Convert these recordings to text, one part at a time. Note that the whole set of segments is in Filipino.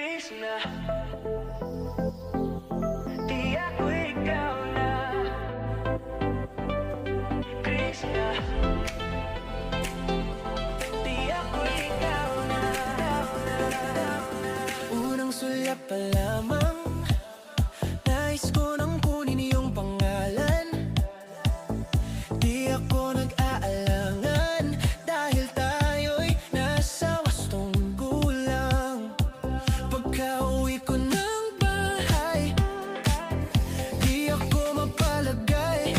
Krishna, di ako ikaw na. Krishna, di ako ikaw na. Unang sulyap pa lamang, nais ko nang kunin iyong pangalan. Di ako nag-aalangan dahil tayo'y nasa wastong gulang. Pagka-uwi ko ng bahay, di ako mapalagay.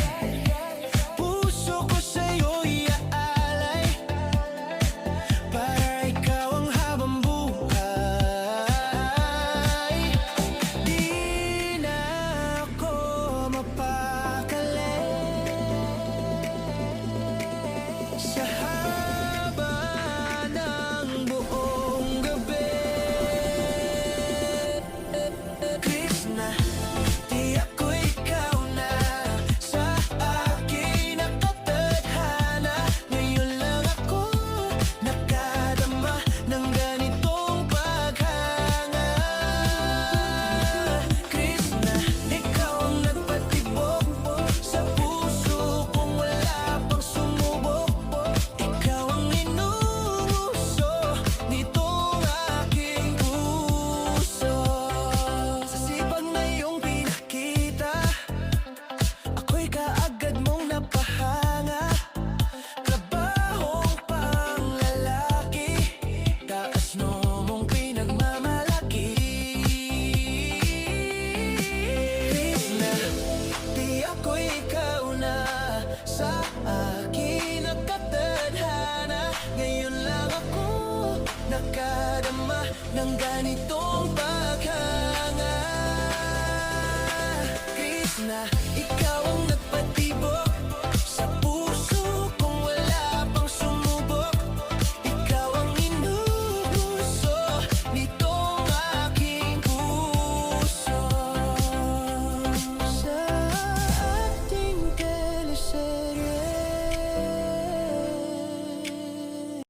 Puso ko sa'yo'y iaalay, para ikaw ang habang buhay. Di na ako mapakali sa haba ng buong gabi. Krishna, di ako ikaw na. Sa akin nakatadhana, ngayon lang ako nakadama ng ganitong paghanga. Krishna, ikaw ang nagpatibok sa puso kung wala pang sumubok. Ikaw ang inumuso nitong aking puso. Sa sipag na iyong pinakita, ako'y kaagad mong napahanga. Trabahong panglalaki, taas mong pinagmamalaki. Krishna, di ako ikaw na. Sa akin nakatadhana, ngayon lang ako nakadama ng ganitong